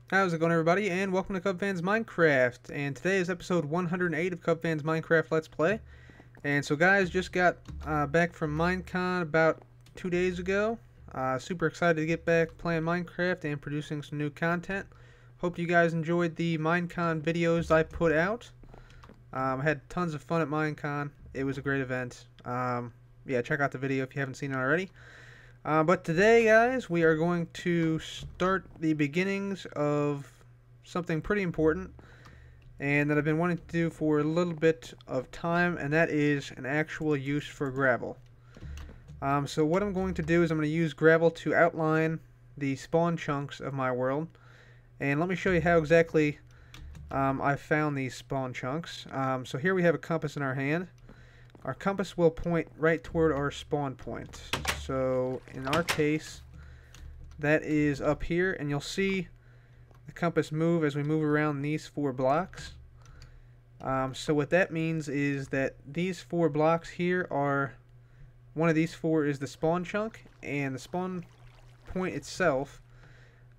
How's it going, everybody, and welcome to Cub Fans Minecraft. And today is episode 108 of Cub Fans Minecraft Let's Play. And so, guys, just got back from Minecon about 2 days ago. Super excited to get back playing Minecraft and producing some new content. Hope you guys enjoyed the Minecon videos I put out. I had tons of fun at Minecon. It was a great event. Yeah, check out the video if you haven't seen it already. But today, guys, we are going to start the beginnings of something pretty important and that I've been wanting to do for a little bit of time, and that is an actual use for gravel. So what I'm going to do is I'm going to use gravel to outline the spawn chunks of my world, and let me show you how exactly I found these spawn chunks. So here we have a compass in our hand. Our compass will point right toward our spawn point. So in our case, that is up here, and you'll see the compass move as we move around these 4 blocks. So what that means is that these 4 blocks here are, one of these 4 is the spawn chunk, and the spawn point itself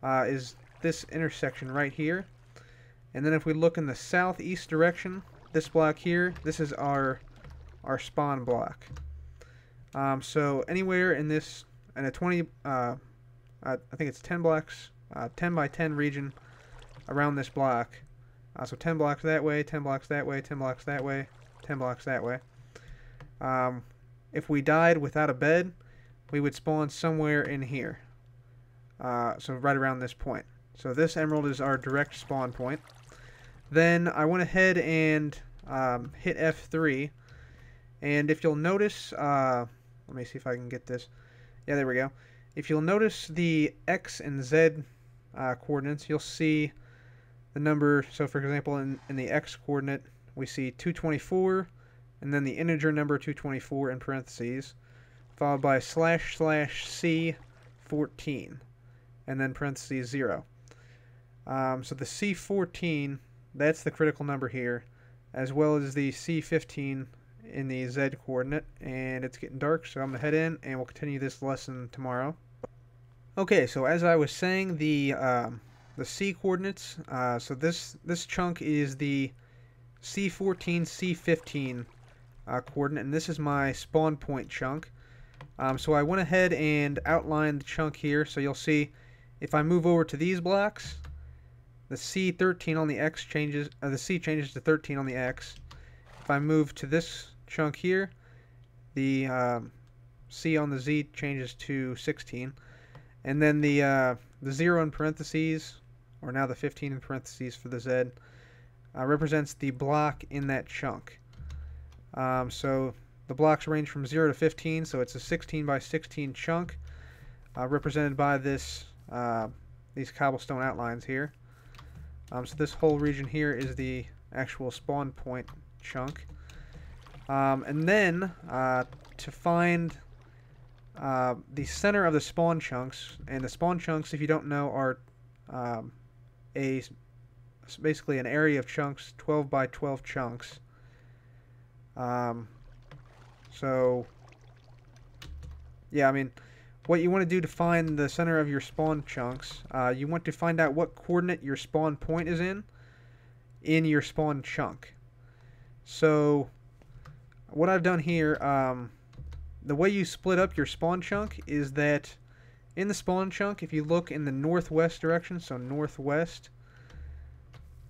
is this intersection right here. And then if we look in the southeast direction, this block here, this is our spawn block. So anywhere in this, in a 20, I think it's 10 blocks, 10 by 10 region around this block. So 10 blocks that way, 10 blocks that way, 10 blocks that way, 10 blocks that way. If we died without a bed, we would spawn somewhere in here. So right around this point. So this emerald is our direct spawn point. Then I went ahead and hit F3. And if you'll notice, let me see if I can get this. Yeah, there we go. If you'll notice the X and Z coordinates, you'll see the number. So, for example, in the X coordinate, we see 224, and then the integer number 224 in parentheses, followed by //C14, and then parentheses 0. So the C14, that's the critical number here, as well as the C15 in the Z coordinate. And it's getting dark, so I'm gonna head in and we'll continue this lesson tomorrow. Okay, so as I was saying, the C coordinates, so this chunk is the C14 C15 coordinate, and this is my spawn point chunk. So I went ahead and outlined the chunk here. So you'll see if I move over to these blocks, the C13 on the X changes, the C changes to 13 on the X. If I move to this chunk here, the C on the Z changes to 16, and then the 0 in parentheses, or now the 15 in parentheses for the Z, represents the block in that chunk. So the blocks range from 0 to 15, so it's a 16 by 16 chunk, represented by this these cobblestone outlines here. So this whole region here is the actual spawn point chunk. And then to find the center of the spawn chunks, and the spawn chunks, if you don't know, are basically an area of chunks, 12 by 12 chunks. So yeah, I mean, what you want to do to find the center of your spawn chunks, you want to find out what coordinate your spawn point is in your spawn chunk. So what I've done here, the way you split up your spawn chunk is that in the spawn chunk, if you look in the northwest direction, so northwest,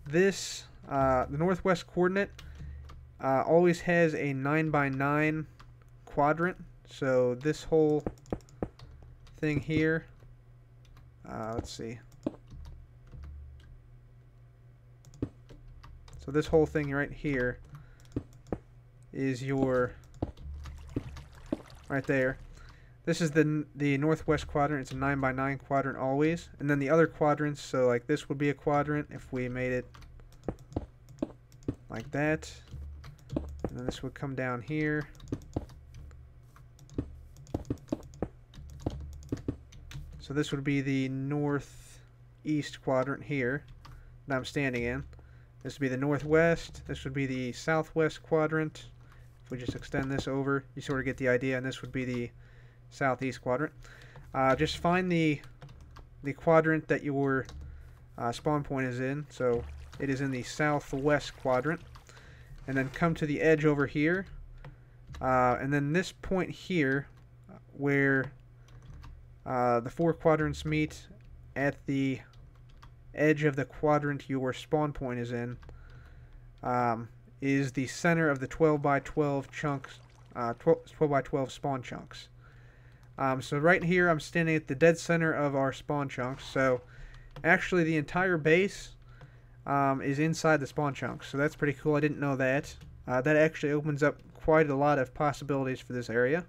this the northwest coordinate always has a 9 by 9 quadrant. So this whole thing here, let's see. So this whole thing right here is your, right there. This is the northwest quadrant. It's a 9 by 9 quadrant always. And then the other quadrants, so like this would be a quadrant if we made it like that. And then this would come down here. So this would be the northeast quadrant here that I'm standing in. This would be the northwest. This would be the southwest quadrant. If we just extend this over, you sort of get the idea, and this would be the southeast quadrant. Just find the quadrant that your spawn point is in. So it is in the southwest quadrant. And then come to the edge over here. And then this point here, where the 4 quadrants meet at the edge of the quadrant your spawn point is in, is the center of the 12 by 12 chunks, 12 by 12 spawn chunks. So right here I'm standing at the dead center of our spawn chunks. So actually the entire base is inside the spawn chunks. So that's pretty cool. I didn't know that. That actually opens up quite a lot of possibilities for this area.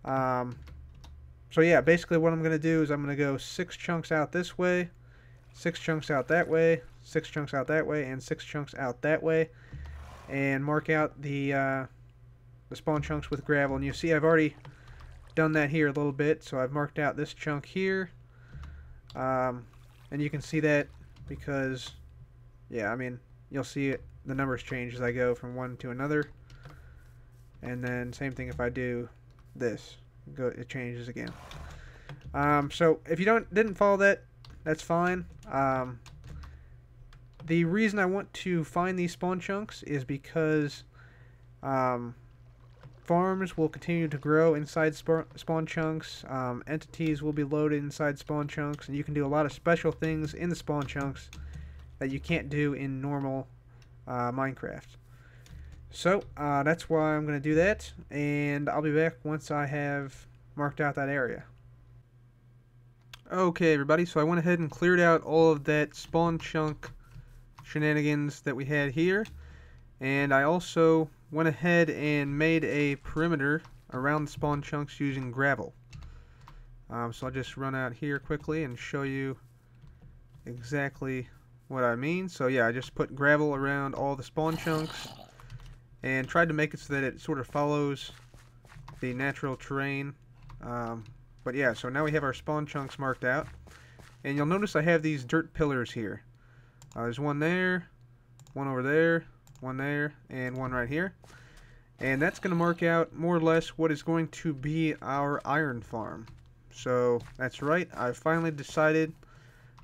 So yeah, basically what I'm going to do is I'm going to go 6 chunks out this way, 6 chunks out that way, 6 chunks out that way, and 6 chunks out that way, and mark out the spawn chunks with gravel. And you see I've already done that here a little bit, so I've marked out this chunk here, and you can see that because, yeah, I mean, you'll see it, the numbers change as I go from one to another, and then same thing if I do this, it changes again. So if you didn't follow that, that's fine. The reason I want to find these spawn chunks is because farms will continue to grow inside spawn chunks, entities will be loaded inside spawn chunks, and you can do a lot of special things in the spawn chunks that you can't do in normal Minecraft. So that's why I'm going to do that, and I'll be back once I have marked out that area. Okay everybody, so I went ahead and cleared out all of that spawn chunk shenanigans that we had here, and I also went ahead and made a perimeter around the spawn chunks using gravel. So I'll just run out here quickly and show you exactly what I mean. So yeah, I just put gravel around all the spawn chunks and tried to make it so that it sort of follows the natural terrain. But yeah, so now we have our spawn chunks marked out, and you'll notice I have these dirt pillars here. There's one there, one over there, one there, and one right here. And that's going to mark out more or less what is going to be our iron farm. So that's right, I finally decided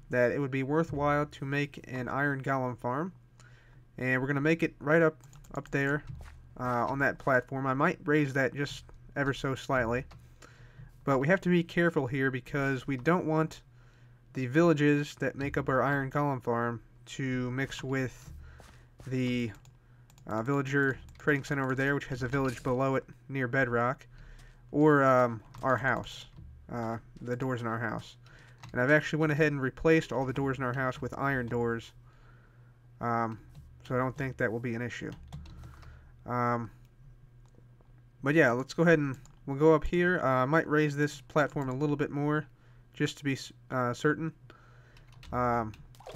that it would be worthwhile to make an iron golem farm. And we're going to make it right up there on that platform. I might raise that just ever so slightly. But we have to be careful here because we don't want the villages that make up our iron golem farm to mix with the villager trading center over there, which has a village below it near bedrock, or our house, the doors in our house. And I've actually went ahead and replaced all the doors in our house with iron doors, so I don't think that will be an issue. But yeah, let's go ahead and we'll go up here. I might raise this platform a little bit more just to be certain.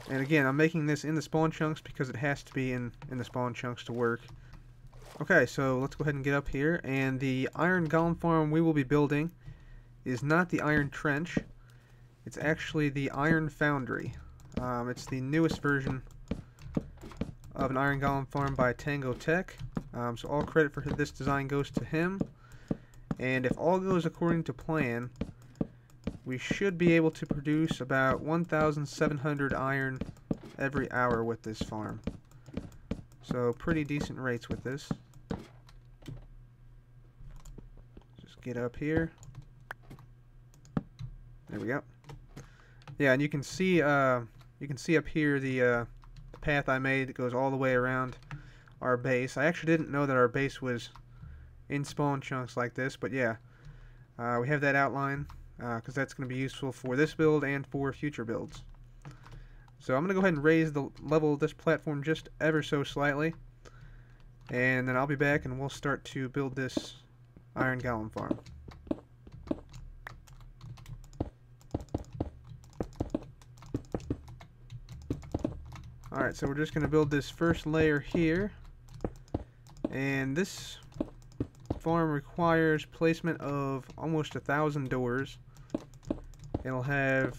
And again, I'm making this in the spawn chunks because it has to be in the spawn chunks to work. Okay, so let's go ahead and get up here. And the iron golem farm we will be building is not the iron trench. It's actually the Iron Foundry. It's the newest version of an iron golem farm by Tango Tech. So all credit for this design goes to him. And if all goes according to plan, we should be able to produce about 1,700 iron every hour with this farm. So pretty decent rates with this. Just get up here. There we go. Yeah, and you can see up here the path I made that goes all the way around our base. I actually didn't know that our base was in spawn chunks like this, but yeah, we have that outline because that's going to be useful for this build and for future builds. So I'm going to go ahead and raise the level of this platform just ever so slightly, and then I'll be back and we'll start to build this iron golem farm. Alright, so we're just going to build this first layer here, and this farm requires placement of almost 1,000 doors. It'll have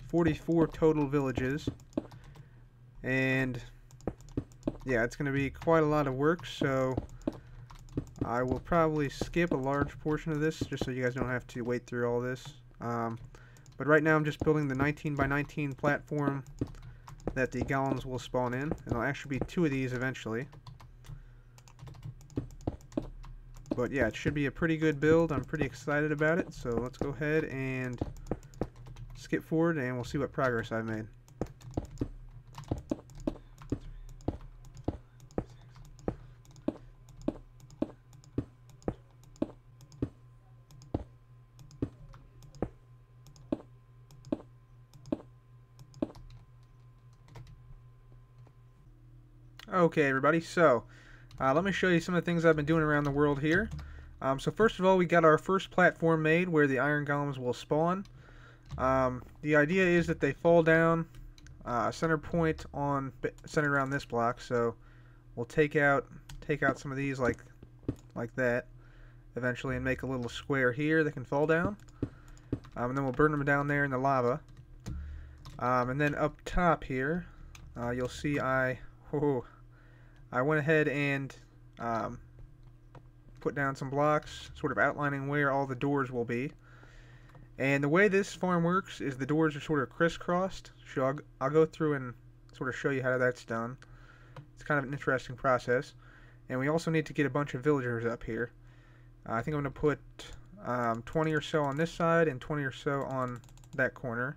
44 total villages, and yeah, it's going to be quite a lot of work, so I will probably skip a large portion of this just so you guys don't have to wait through all this. But right now I'm just building the 19 by 19 platform that the golems will spawn in. And there'll actually be 2 of these eventually. But yeah, it should be a pretty good build. I'm pretty excited about it. So let's go ahead and skip forward and we'll see what progress I've made. Okay, everybody, so let me show you some of the things I've been doing around the world here. So first of all, we got our first platform made where the iron golems will spawn. The idea is that they fall down center point on centered around this block. So we'll take out some of these like that eventually and make a little square here that can fall down. And then we'll burn them down there in the lava. And then up top here, you'll see I went ahead and put down some blocks, sort of outlining where all the doors will be. And the way this farm works is the doors are sort of crisscrossed. So I'll go through and sort of show you how that's done. It's kind of an interesting process. And we also need to get a bunch of villagers up here. I think I'm going to put 20 or so on this side and 20 or so on that corner.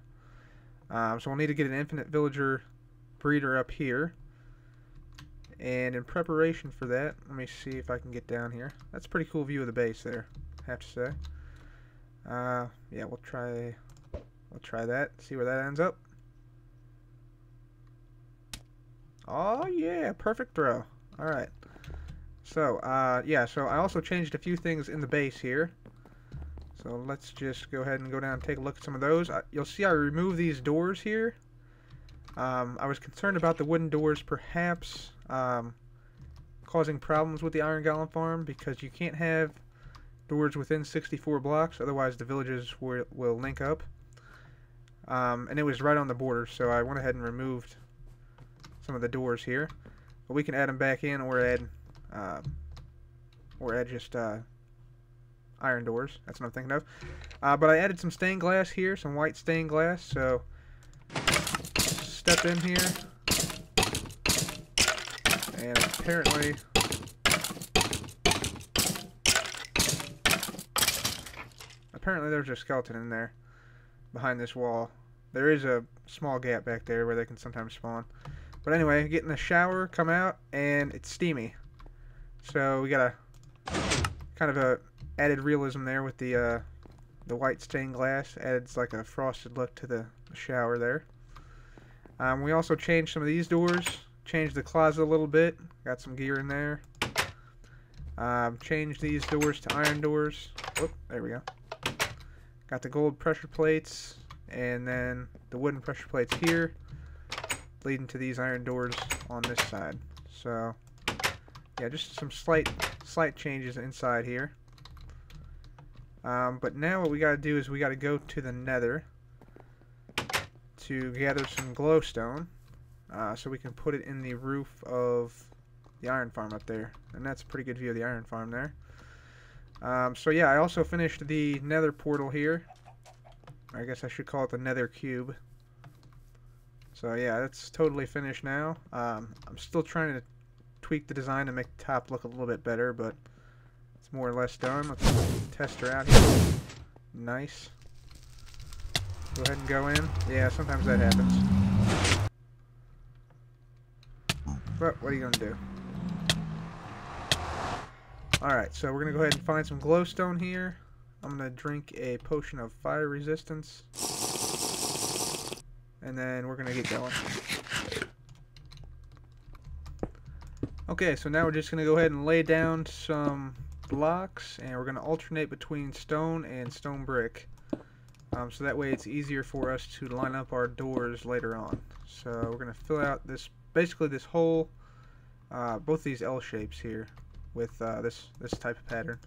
So we'll need to get an infinite villager breeder up here. And in preparation for that, let me see if I can get down here. That's a pretty cool view of the base there, I have to say. Yeah, we'll try that, see where that ends up. Oh yeah, perfect throw. Alright. So, yeah, so I also changed a few things in the base here. So let's just go ahead and go down and take a look at some of those. You'll see I removed these doors here. I was concerned about the wooden doors perhaps causing problems with the iron golem farm because you can't have doors within 64 blocks, otherwise the villages will link up. And it was right on the border, so I went ahead and removed some of the doors here. But we can add them back in or add just iron doors. That's what I'm thinking of. But I added some stained glass here, some white stained glass, so step in here. And apparently there's a skeleton in there behind this wall. There is a small gap back there where they can sometimes spawn. But anyway, get in the shower, come out, and it's steamy. So we got a kind of a added realism there with the white stained glass. Adds like a frosted look to the shower there. We also changed some of these doors. Changed the closet a little bit. Got some gear in there. Changed these doors to iron doors. Whoop, there we go. Got the gold pressure plates, and then the wooden pressure plates here, leading to these iron doors on this side. So, yeah, just some slight changes inside here. But now what we got to do is we got to go to the Nether to gather some glowstone, so we can put it in the roof of the iron farm up there, and that's a pretty good view of the iron farm there. So yeah, I also finished the Nether portal here. I guess I should call it the Nether cube. So yeah, that's totally finished now. I'm still trying to tweak the design to make the top look a little bit better, but it's more or less done. Let's test her out here. Nice. Go ahead and go in. Yeah, sometimes that happens. But what are you going to do? Alright, so we're going to go ahead and find some glowstone here. I'm going to drink a potion of fire resistance. And then we're going to get going. Okay, so now we're just going to go ahead and lay down some blocks. And we're going to alternate between stone and stone brick. So that way it's easier for us to line up our doors later on. So we're going to fill out this, basically this whole, both these L shapes here with this type of pattern.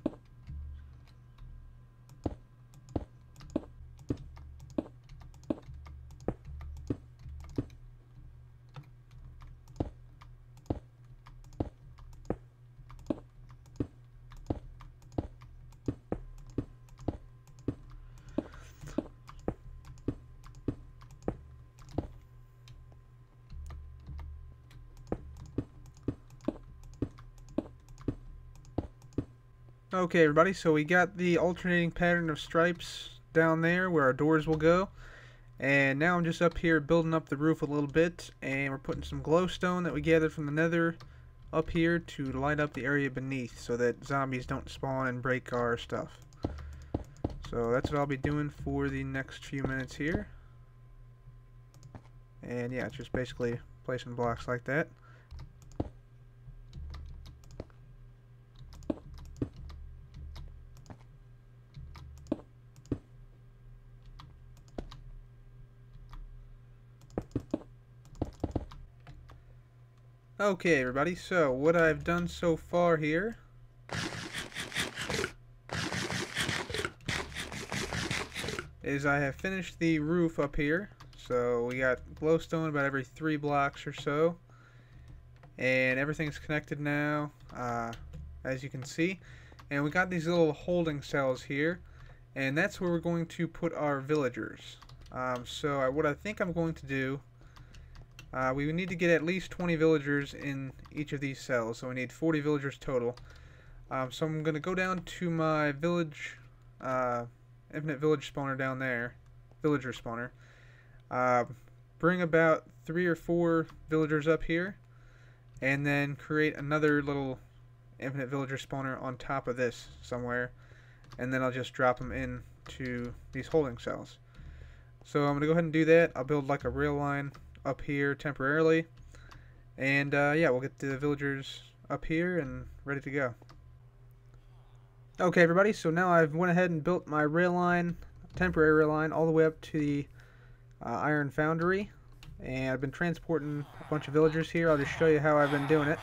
Okay, everybody, so we got the alternating pattern of stripes down there where our doors will go. And now I'm just up here building up the roof a little bit, and we're putting some glowstone that we gathered from the nether up here to light up the area beneath so that zombies don't spawn and break our stuff. So that's what I'll be doing for the next few minutes here. And yeah, it's just basically placing blocks like that. Okay, everybody, so what I've done so far here is I have finished the roof up here. So we got glowstone about every 3 blocks or so, and everything's connected now, as you can see. And we got these little holding cells here, and that's where we're going to put our villagers. What I think I'm going to do, we need to get at least 20 villagers in each of these cells, so we need 40 villagers total. So I'm going to go down to my village, infinite village spawner down there, villager spawner. Bring about 3 or 4 villagers up here, and then create another little infinite villager spawner on top of this somewhere, and then I'll just drop them into these holding cells. So I'm going to go ahead and do that. I'll build like a rail line up here temporarily, and yeah, we'll get the villagers up here and ready to go. Okay, everybody, so now I've went ahead and built my rail line, temporary rail line, all the way up to the Iron Foundry, and I've been transporting a bunch of villagers here. I'll just show you how I've been doing it.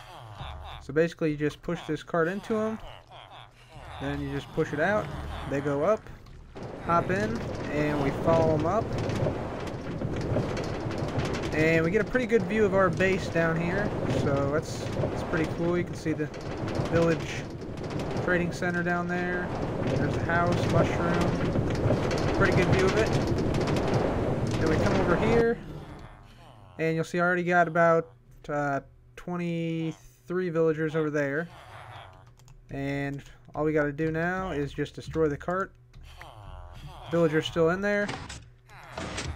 So basically you just push this cart into them, then you just push it out, they go up, hop in, and we follow them up. And we get a pretty good view of our base down here, so that's pretty cool. You can see the village trading center down there. There's a house, mushroom. Pretty good view of it. Then we come over here, and you'll see I already got about 23 villagers over there. And all we got to do now is just destroy the cart. Villager's still in there.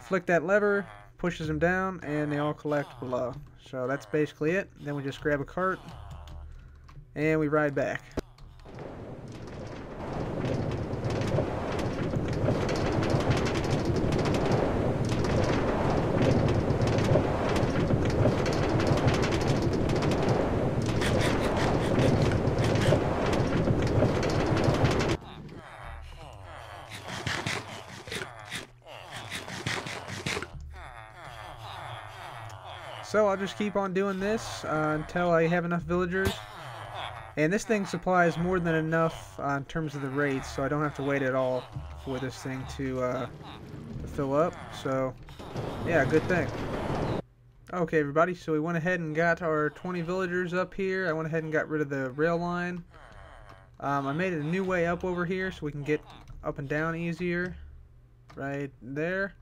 Flick that lever, pushes them down, and they all collect below. So that's basically it. Then we just grab a cart, and we ride back. So I'll just keep on doing this until I have enough villagers. And this thing supplies more than enough in terms of the rates, so I don't have to wait at all for this thing to fill up. So, yeah, good thing. Okay, everybody, so we went ahead and got our 20 villagers up here. I went ahead and got rid of the rail line. I made a new way up over here so we can get up and down easier. Right there.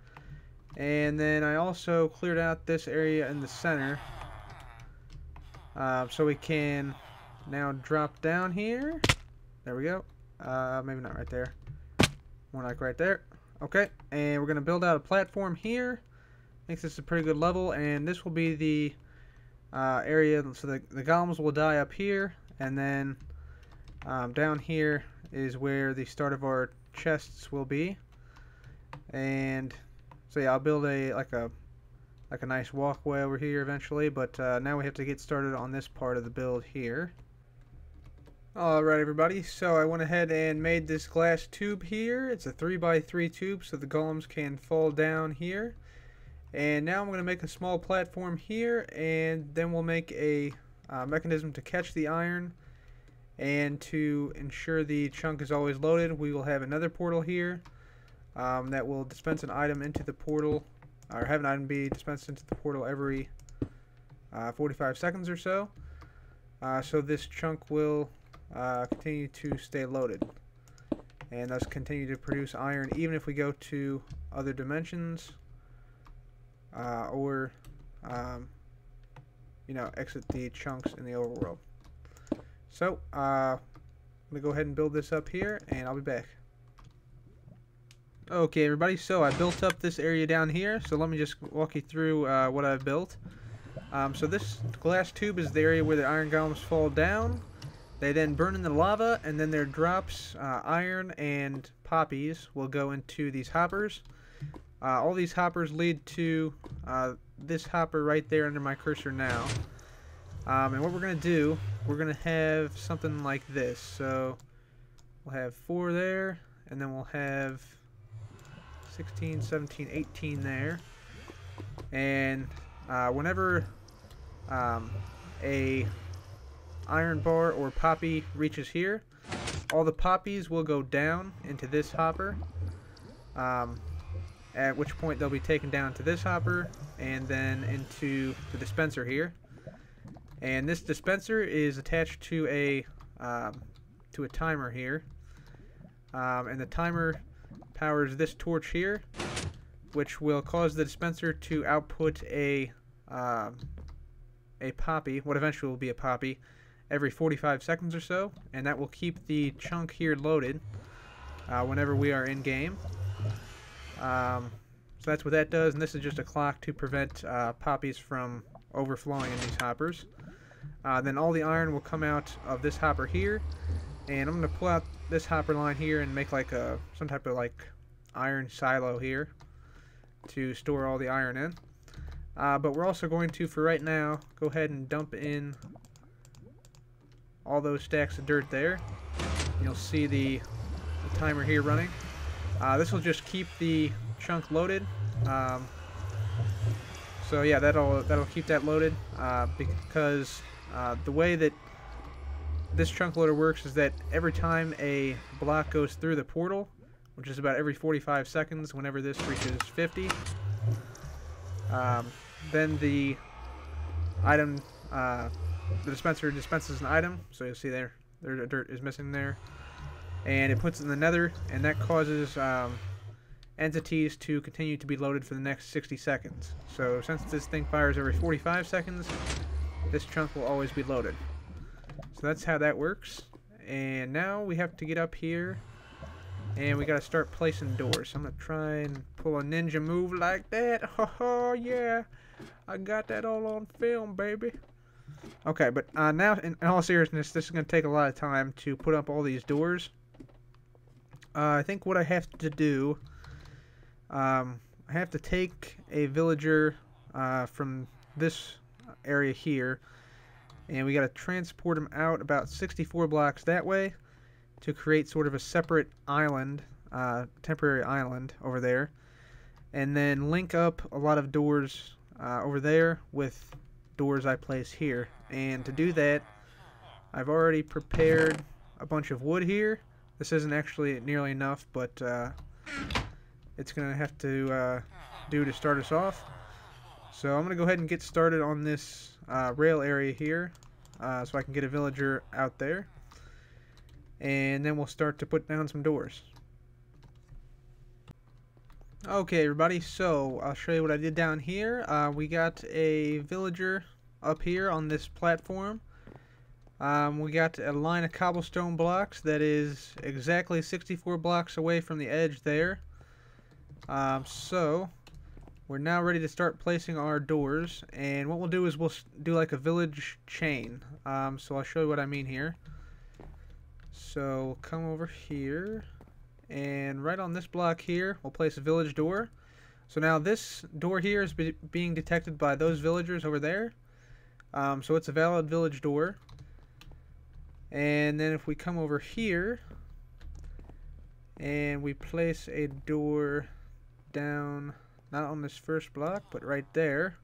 And then I also cleared out this area in the center, so we can now drop down here. There we go. Maybe not right there. More like right there. Okay, and we're going to build out a platform here. I think this is a pretty good level, and this will be the area, so the golems will die up here, and then down here is where the start of our chests will be. And so yeah, I'll build like a nice walkway over here eventually, but now we have to get started on this part of the build here. Alright, everybody, so I went ahead and made this glass tube here. It's a 3x3 tube, so the golems can fall down here. And now I'm going to make a small platform here, and then we'll make a mechanism to catch the iron. And to ensure the chunk is always loaded, we will have another portal here. That will dispense an item into the portal, or have an item be dispensed into the portal every 45 seconds or so. So this chunk will continue to stay loaded, and thus continue to produce iron even if we go to other dimensions, or you know, exit the chunks in the overworld. So going to go ahead and build this up here, and I'll be back. Okay, everybody, so I built up this area down here, so let me just walk you through what I've built. So this glass tube is the area where the iron golems fall down. They then burn in the lava, and then their drops, iron and poppies, will go into these hoppers. All these hoppers lead to this hopper right there under my cursor now. And what we're going to do, we're going to have something like this. So we'll have 4 there, and then we'll have 16, 17, 18 there. And whenever a iron bar or poppy reaches here, all the poppies will go down into this hopper, at which point they'll be taken down to this hopper and then into the dispenser here. And this dispenser is attached to a timer here, and the timer powers this torch here, which will cause the dispenser to output a poppy, what eventually will be a poppy, every 45 seconds or so, and that will keep the chunk here loaded whenever we are in game. So that's what that does, and this is just a clock to prevent poppies from overflowing in these hoppers. Then all the iron will come out of this hopper here, and I'm going to pull out this hopper line here and make like some type of like iron silo here to store all the iron in. But we're also going to, for right now, go ahead and dump in all those stacks of dirt there. You'll see the timer here running. This will just keep the chunk loaded. So yeah, that'll keep that loaded because the way that this chunk loader works is that every time a block goes through the portal, which is about every 45 seconds, whenever this reaches 50, then the item, the dispenser dispenses an item. So you'll see there dirt is missing there, and it puts it in the nether, and that causes entities to continue to be loaded for the next 60 seconds. So since this thing fires every 45 seconds, this chunk will always be loaded. So that's how that works. And now we have to get up here, and we gotta start placing doors. So I'm gonna try and pull a ninja move like that. Oh yeah, I got that all on film, baby. Okay, but now in all seriousness, this is gonna take a lot of time to put up all these doors. I think what I have to do, I have to take a villager from this area here, and we got to transport him out about 64 blocks that way to create sort of a separate island, temporary island over there, and then link up a lot of doors over there with doors I place here. And to do that, I've already prepared a bunch of wood here. This isn't actually nearly enough, but it's gonna have to do to start us off. So I'm gonna go ahead and get started on this rail area here, so I can get a villager out there, and then we'll start to put down some doors. Okay, everybody, so I'll show you what I did down here. We got a villager up here on this platform. We got a line of cobblestone blocks that is exactly 64 blocks away from the edge there. So we're now ready to start placing our doors, and what we'll do is we'll do like a village chain. So I'll show you what I mean here. So we'll come over here, and right on this block here we'll place a village door. So now this door here is being detected by those villagers over there, so it's a valid village door. And then if we come over here and we place a door down, not on this first block, but right there,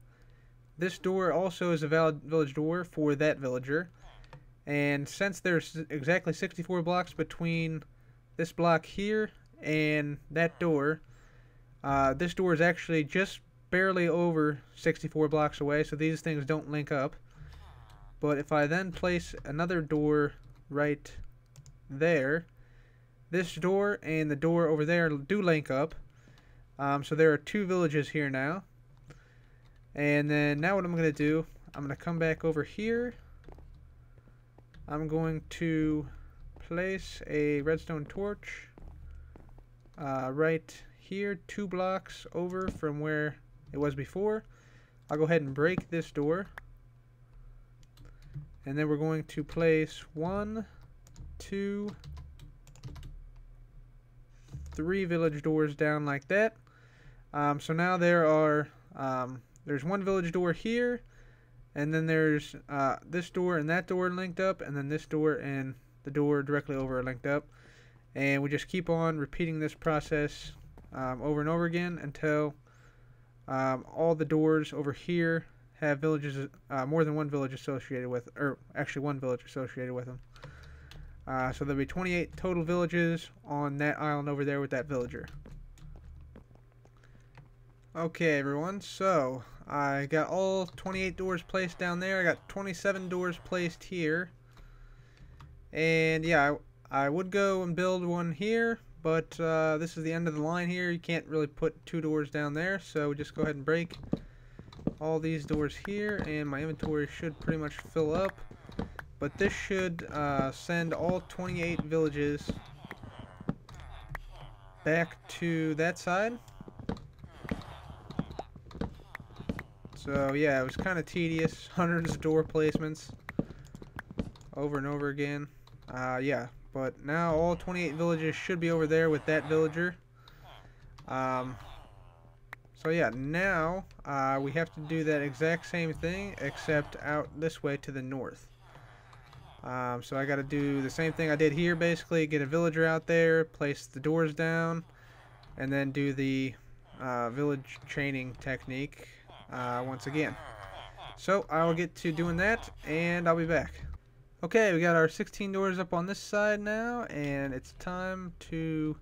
this door also is a valid village door for that villager. And since there's exactly 64 blocks between this block here and that door, this door is actually just barely over 64 blocks away, so these things don't link up. But if I then place another door right there, this door and the door over there do link up. So there are 2 villages here now. And then now what I'm going to do, I'm going to come back over here. I'm going to place a redstone torch right here, 2 blocks over from where it was before. I'll go ahead and break this door. And then we're going to place 1, 2, 3 village doors down like that. So now there's 1 village door here, and then there's this door and that door linked up, and then this door and the door directly over are linked up. And we just keep on repeating this process over and over again until all the doors over here have villages, more than 1 village associated with, or actually 1 village associated with them. So there'll be 28 total villages on that island over there with that villager. Okay, everyone, so I got all 28 doors placed down there. I got 27 doors placed here. And yeah, I would go and build one here, but this is the end of the line here. You can't really put 2 doors down there, so just go ahead and break all these doors here, and my inventory should pretty much fill up. But this should send all 28 villages back to that side. So yeah, it was kind of tedious, hundreds of door placements over and over again. Yeah, but now all 28 villages should be over there with that villager. So yeah, now we have to do that exact same thing, except out this way to the north. So I got to do the same thing I did here, basically. Get a villager out there, place the doors down, and then do the village chaining technique once again. So I will get to doing that, and I'll be back. Okay, we got our 16 doors up on this side now, and it's time to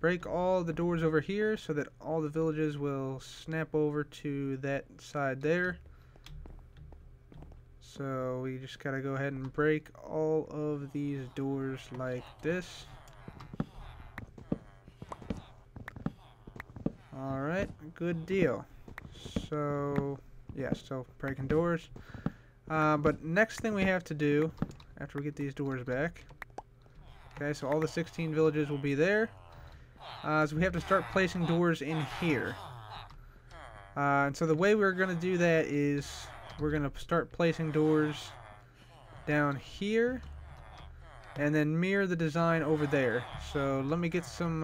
break all the doors over here so that all the villages will snap over to that side there. So we just gotta go ahead and break all of these doors like this. Alright, good deal. So yeah, still breaking doors. But next thing we have to do after we get these doors back, okay, so all the 16 villages will be there. So we have to start placing doors in here. And so the way we're going to do that is we're going to start placing doors down here and then mirror the design over there. So let me get some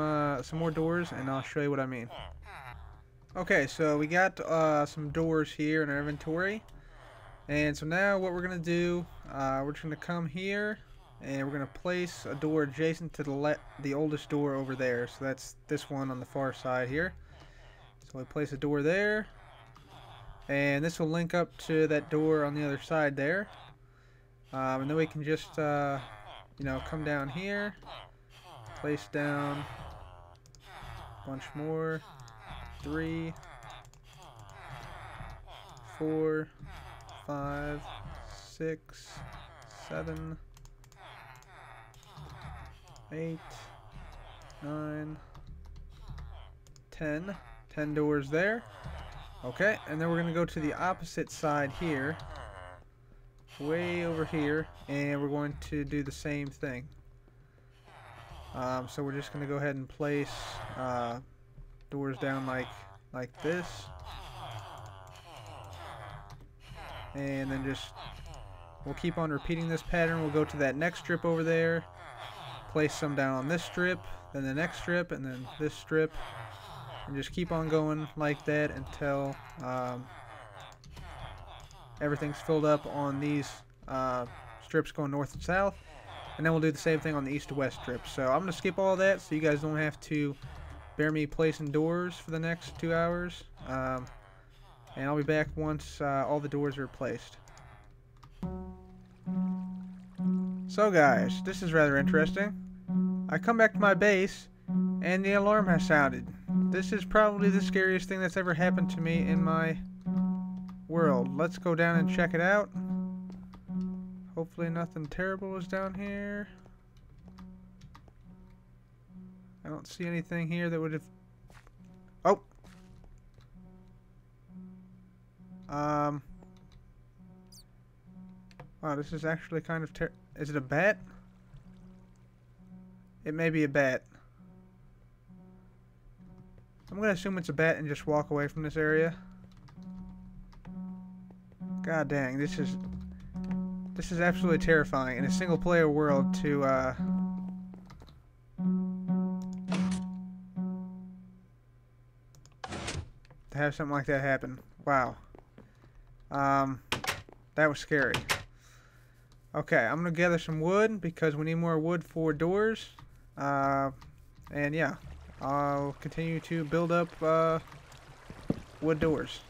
more doors and I'll show you what I mean. Okay, so we got some doors here in our inventory. And so now what we're going to do, we're just going to come here and we're going to place a door adjacent to the oldest door over there. So that's this one on the far side here. So we place a door there. And this will link up to that door on the other side there. And then we can just, you know, come down here. Place down a bunch more. 3, 4, 5, 6, 7, 8, 9, 10. 10 doors there. Okay, and then we're going to go to the opposite side here. Way over here. And we're going to do the same thing. So we're just going to go ahead and place doors down like this. And then just, we'll keep on repeating this pattern. We'll go to that next strip over there. Place some down on this strip. Then the next strip. And then this strip. And just keep on going like that until everything's filled up on these strips going north and south. And then we'll do the same thing on the east to west strip. So I'm going to skip all that so you guys don't have to bear me placing doors for the next 2 hours. And I'll be back once all the doors are placed. So guys, this is rather interesting. I come back to my base and the alarm has sounded. This is probably the scariest thing that's ever happened to me in my world. Let's go down and check it out. Hopefully nothing terrible is down here. I don't see anything here that would have... Oh! Wow, this is actually kind of is it a bat? It may be a bat. I'm gonna assume it's a bat and just walk away from this area. God dang, this is absolutely terrifying in a single player world to have something like that happen. Wow. That was scary. Okay, I'm gonna gather some wood because we need more wood for doors. And yeah, I'll continue to build up wood doors.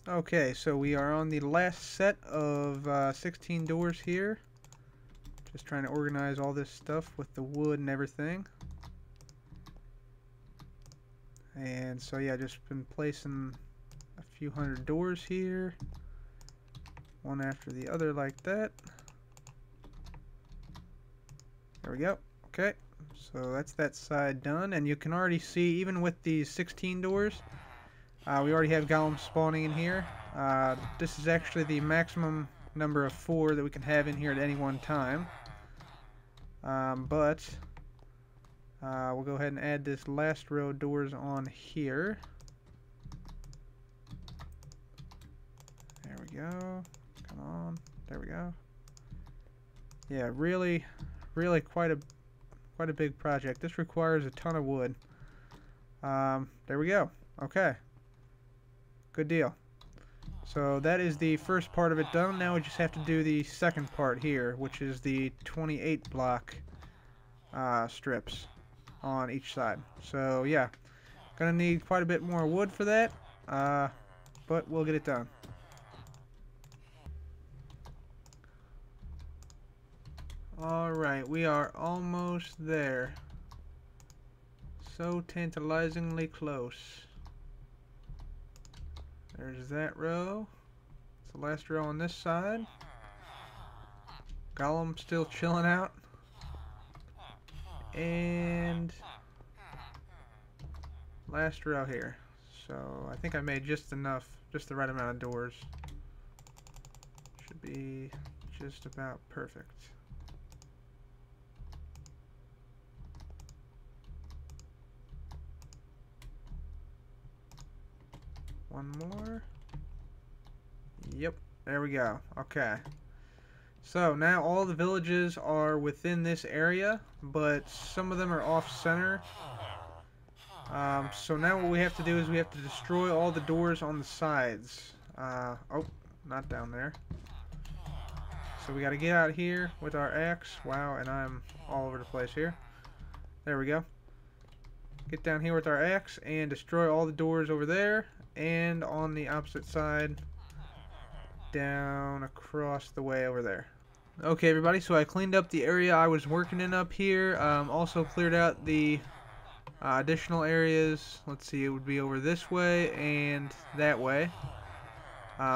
Okay, so we are on the last set of 16 doors here. Just trying to organize all this stuff with the wood and everything. And so yeah, just been placing a few hundred doors here. One after the other like that. There we go. Okay, so that's that side done. And you can already see, even with these 16 doors, we already have golems spawning in here. This is actually the maximum number of 4 that we can have in here at any one time. But we'll go ahead and add this last row of doors on here. There we go. Come on. There we go. Yeah, really quite a big project. This requires a ton of wood. There we go. Okay. Good deal. So that is the first part of it done. Now we just have to do the second part here, which is the 28 block strips on each side. So yeah, gonna need quite a bit more wood for that, but we'll get it done. Alright, we are almost there. So tantalizingly close. There's that row. It's the last row on this side. Golem still chilling out. And last row here. So I think I made just enough, just the right amount of doors. Should be just about perfect. One more. Yep, there we go. Okay. So now all the villages are within this area, but some of them are off-center. So now what we have to do is we have to destroy all the doors on the sides. Oh, not down there. So we got to get out here with our axe. Wow, and I'm all over the place here. There we go. Get down here with our axe and destroy all the doors over there. And on the opposite side, down across the way over there. Okay, everybody, so I cleaned up the area I was working in up here. Also cleared out the additional areas. Let's see, it would be over this way and that way.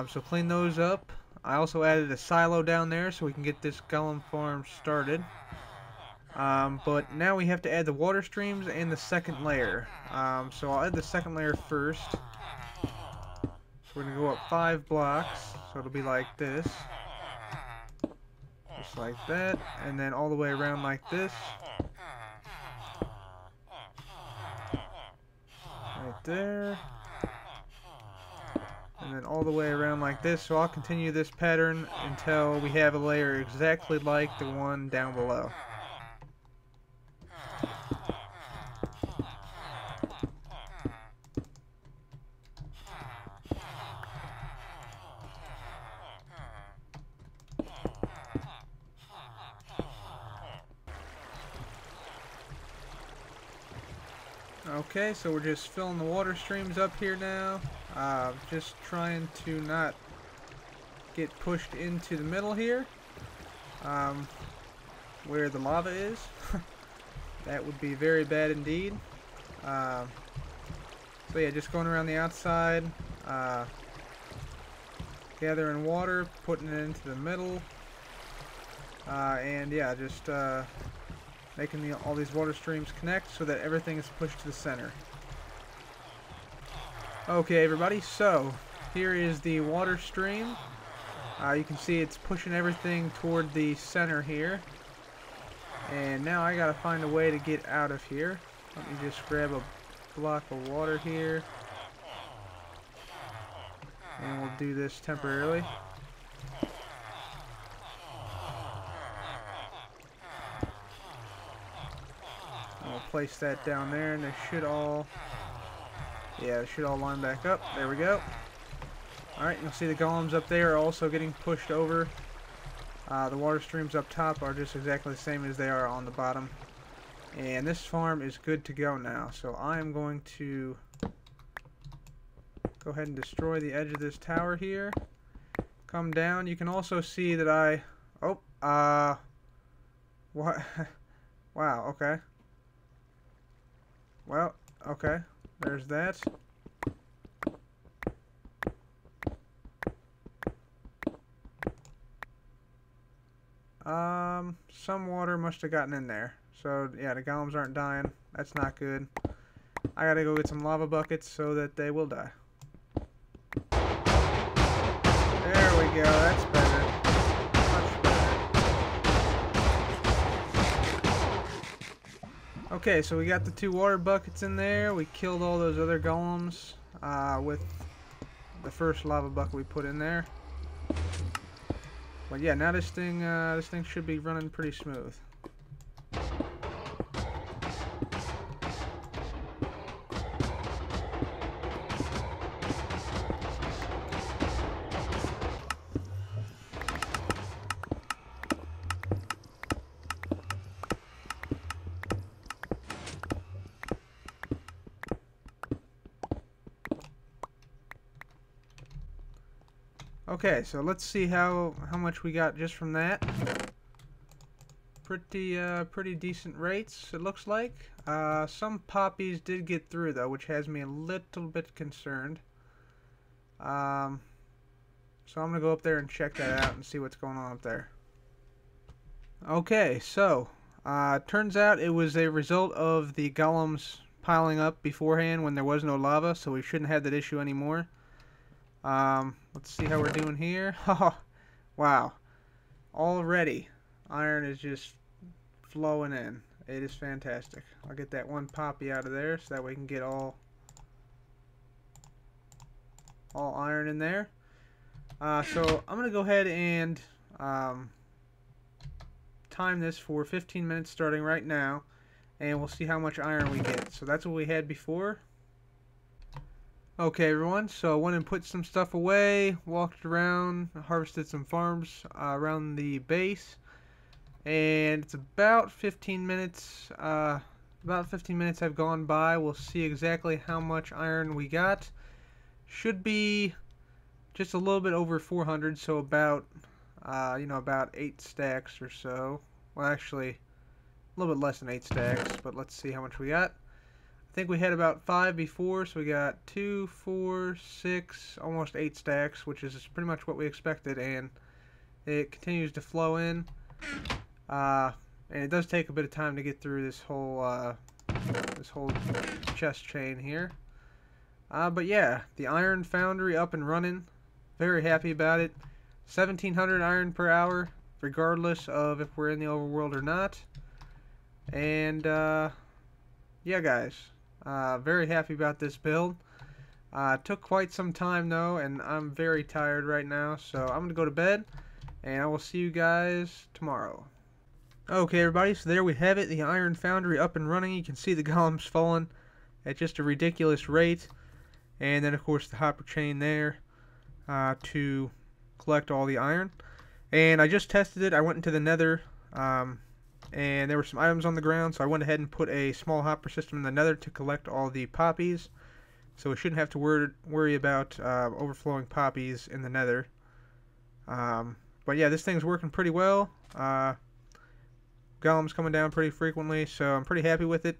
So clean those up. I also added a silo down there so we can get this golem farm started. But now we have to add the water streams and the second layer. So I'll add the second layer first. So we're going to go up 5 blocks, so it'll be like this. Just like that, and then all the way around like this. Right there. And then all the way around like this. So I'll continue this pattern until we have a layer exactly like the one down below. Okay, so we're just filling the water streams up here now. Just trying to not get pushed into the middle here, where the lava is. That would be very bad indeed. So yeah, just going around the outside, gathering water, putting it into the middle, and yeah, just making all these water streams connect so that everything is pushed to the center. Okay, everybody, so here is the water stream. You can see it's pushing everything toward the center here. And now I gotta find a way to get out of here. Let me just grab a block of water here. And we'll do this temporarily. I'll place that down there, and they should all, yeah, they should all line back up. There we go. Alright, you'll see the golems up there are also getting pushed over. The water streams up top are just exactly the same as they are on the bottom. And this farm is good to go now. So I am going to go ahead and destroy the edge of this tower here. Come down. You can also see that I... Oh, what? Wow, okay. Well, okay. There's that. Some water must have gotten in there. So, yeah, the golems aren't dying. That's not good. I gotta go get some lava buckets so that they will die. There we go. That's better. Much better. Okay, so we got the 2 water buckets in there. We killed all those other golems with the first lava bucket we put in there. But yeah, now this thing should be running pretty smooth. Okay, so let's see how much we got just from that. Pretty decent rates, it looks like. Some poppies did get through though, which has me a little bit concerned. So I'm gonna go up there and check that out and see what's going on up there. Okay, so turns out it was a result of the golems piling up beforehand when there was no lava, so we shouldn't have that issue anymore. Let's see how we're doing here. Oh, wow. Already, iron is just flowing in. It is fantastic. I'll get that 1 poppy out of there so that we can get all iron in there. So I'm going to go ahead and time this for 15 minutes starting right now, and we'll see how much iron we get. So that's what we had before. Okay everyone, so I went and put some stuff away, walked around, harvested some farms around the base, and it's about 15 minutes, have gone by. We'll see exactly how much iron we got. Should be just a little bit over 400, so about, about 8 stacks or so. Well, actually, a little bit less than 8 stacks, but let's see how much we got. I think we had about 5 before, so we got 2, 4, 6, almost 8 stacks, which is pretty much what we expected, and it continues to flow in. And it does take a bit of time to get through this whole chest chain here. But yeah, the Iron Foundry up and running. Very happy about it. 1700 iron per hour, regardless of if we're in the overworld or not. And yeah, guys. Very happy about this build. Took quite some time though, and I'm very tired right now, so I'm gonna go to bed, and I will see you guys tomorrow. Okay everybody, so there we have it, the Iron Foundry up and running. You can see the golems falling at just a ridiculous rate, and then of course the hopper chain there to collect all the iron. And I just tested it. I went into the nether, and there were some items on the ground, so I went ahead and put a small hopper system in the nether to collect all the poppies, so we shouldn't have to worry about overflowing poppies in the nether. But yeah, this thing's working pretty well. Golems coming down pretty frequently, so I'm pretty happy with it,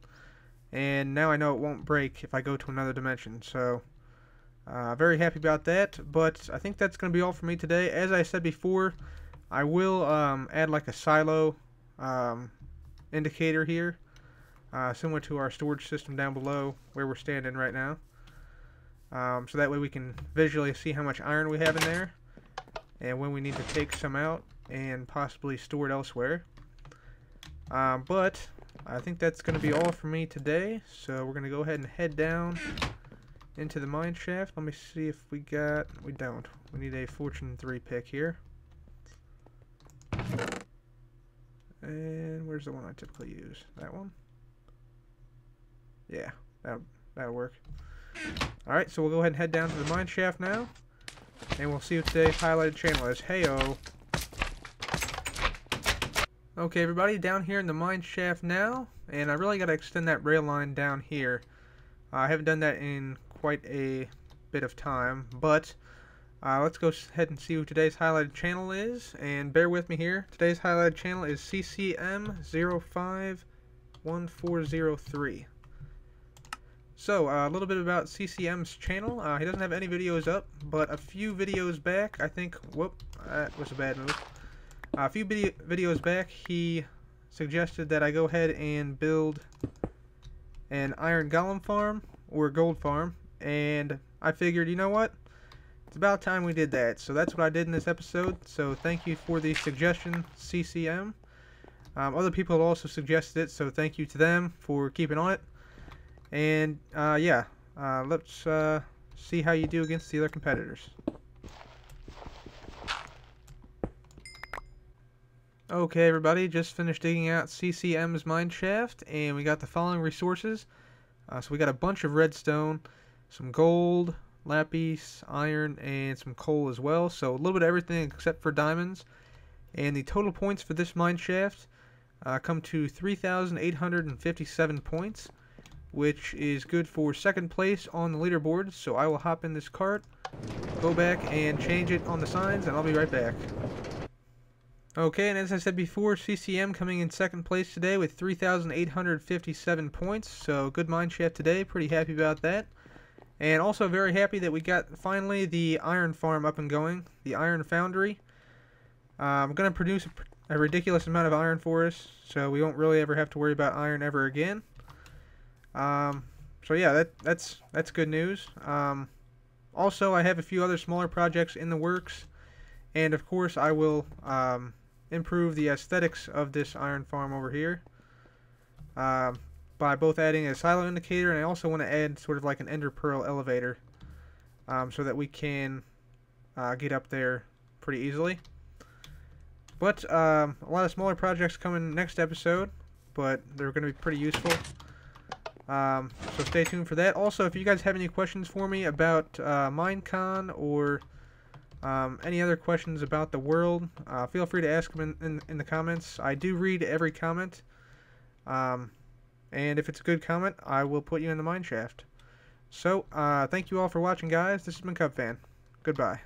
and now I know it won't break if I go to another dimension, so very happy about that. But I think that's going to be all for me today. As I said before, I will add like a silo indicator here, similar to our storage system down below where we're standing right now, so that way we can visually see how much iron we have in there and when we need to take some out and possibly store it elsewhere. But I think that's going to be all for me today. So we're going to go ahead and head down into the mine shaft. Let me see if we got... We don't. We need a Fortune 3 pick here. And where's the one I typically use? That one? Yeah, that'll work. Alright, so we'll go ahead and head down to the mine shaft now. And we'll see what today's highlighted channel is. Heyo! Okay, everybody, down here in the mine shaft now. And I really got to extend that rail line down here. I haven't done that in quite a bit of time. But let's go ahead and see what today's highlighted channel is. And bear with me here. Today's highlighted channel is CCM051403. So, a little bit about CCM's channel. He doesn't have any videos up, but a few videos back, I think, whoop, that was a bad move. A few videos back, he suggested that I go ahead and build an iron golem farm, or gold farm, and I figured, you know what, it's about time we did that. So that's what I did in this episode, so thank you for the suggestion, CCM. Other people have also suggested it, so thank you to them for keeping on it. And, yeah, let's see how you do against the other competitors. Okay, everybody, just finished digging out CCM's mine shaft, and we got the following resources. So we got a bunch of redstone, some gold, lapis, iron, and some coal as well. So a little bit of everything except for diamonds. And the total points for this mine shaft come to 3,857 points, which is good for second place on the leaderboard. So I will hop in this cart, go back and change it on the signs, and I'll be right back. Okay, and as I said before, CCM coming in second place today with 3,857 points. So good mine shaft today, pretty happy about that. And also very happy that we got finally the iron farm up and going, the Iron Foundry. I'm going to produce a ridiculous amount of iron for us, so we won't really ever have to worry about iron ever again. So yeah, that's good news. Also, I have a few other smaller projects in the works, and of course I will improve the aesthetics of this iron farm over here by both adding a silo indicator, and I also want to add sort of like an ender pearl elevator so that we can get up there pretty easily. But a lot of smaller projects coming next episode, but they're going to be pretty useful. So stay tuned for that. Also, if you guys have any questions for me about Minecon or any other questions about the world, feel free to ask them in the comments. I do read every comment, and if it's a good comment, I will put you in the mine shaft. So, thank you all for watching, guys. This has been CubFan. Goodbye.